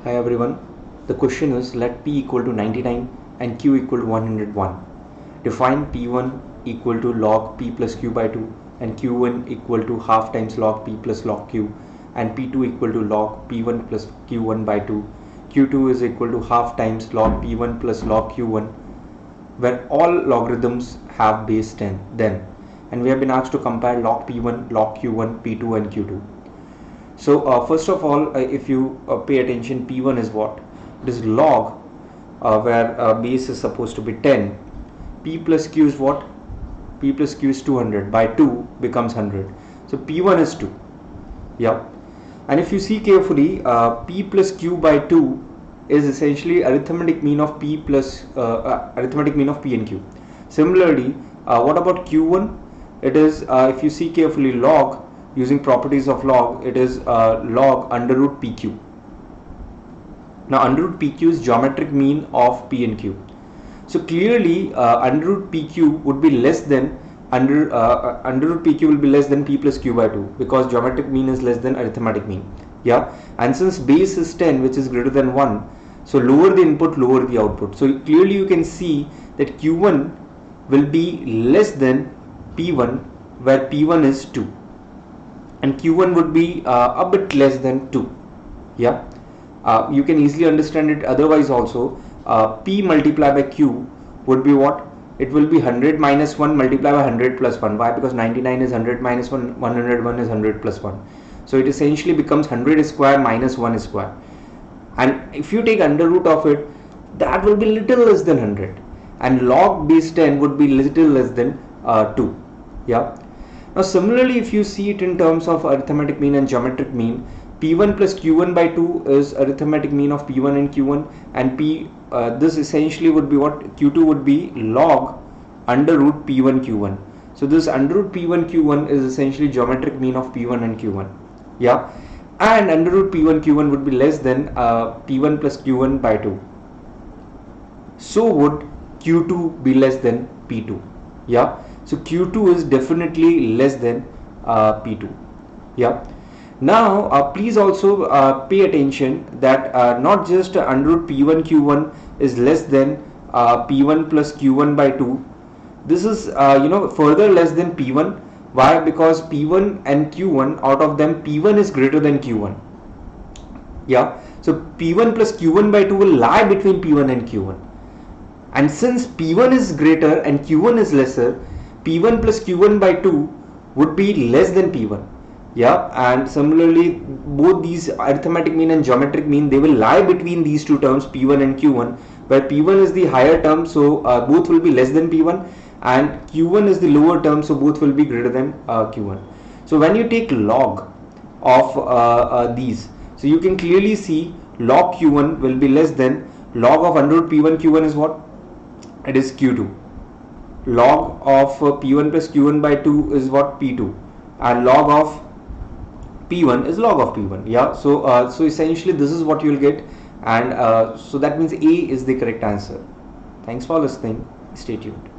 Hi everyone, the question is let P equal to 99 and Q equal to 101. Define P1 equal to log P plus Q by 2 and Q1 equal to half times log P plus log Q and P2 equal to log P1 plus Q1 by 2. Q2 is equal to half times log P1 plus log Q1 where all logarithms have base 10 then, and we have been asked to compare log P1, log Q1, P2 and Q2. So first of all, if you pay attention, P1 is what? It is log where base is supposed to be 10. P plus Q is what? P plus Q is 200. By 2 becomes 100. So P1 is 2. Yeah. And if you see carefully, P plus Q by 2 is essentially arithmetic mean of P plus arithmetic mean of P and Q. Similarly, what about Q1? It is, if you see carefully, log, using properties of log, it is log under root PQ. Now under root PQ is geometric mean of P and Q. So clearly under root PQ would be less than under root PQ will be less than P plus Q by 2 because geometric mean is less than arithmetic mean. Yeah, and since base is 10 which is greater than 1, so lower the input, lower the output. So clearly you can see that Q1 will be less than P1 where P1 is 2. And Q1 would be a bit less than 2. Yeah, you can easily understand it otherwise also. P multiplied by Q would be what? It will be 100 minus 1 multiplied by 100 plus 1. Why? Because 99 is 100 minus 1, 101 is 100 plus 1. So it essentially becomes 100 square minus 1 square. And if you take under root of it, that will be little less than 100. And log base 10 would be little less than 2. Yeah. Now similarly, if you see it in terms of arithmetic mean and geometric mean, P1 plus Q1 by 2 is arithmetic mean of P1 and Q1, and this essentially would be what? Q2 would be log under root P1 Q1. So this under root P1 Q1 is essentially geometric mean of P1 and Q1. Yeah, and under root P1 Q1 would be less than P1 plus Q1 by 2. So would Q2 be less than P2. Yeah. So Q2 is definitely less than P2. Yeah. Now please also pay attention that not just under root P1 Q1 is less than P1 plus Q1 by 2. This is further less than P1. Why? Because P1 and Q1, out of them P1 is greater than Q1. Yeah. So P1 plus Q1 by 2 will lie between P1 and Q1. And since P1 is greater and Q1 is lesser, P1 plus Q1 by 2 would be less than P1. Yeah, and similarly both these arithmetic mean and geometric mean, they will lie between these two terms P1 and Q1, where P1 is the higher term, so both will be less than P1, and Q1 is the lower term, so both will be greater than Q1. So when you take log of these, so you can clearly see log Q1 will be less than log of under root P1 Q1 is what? It is Q2. Log of P1 plus Q1 by 2 is what? P2, and log of P1 is log of P1. Yeah, so so essentially this is what you will get, and so that means A is the correct answer. Thanks for listening. Stay tuned.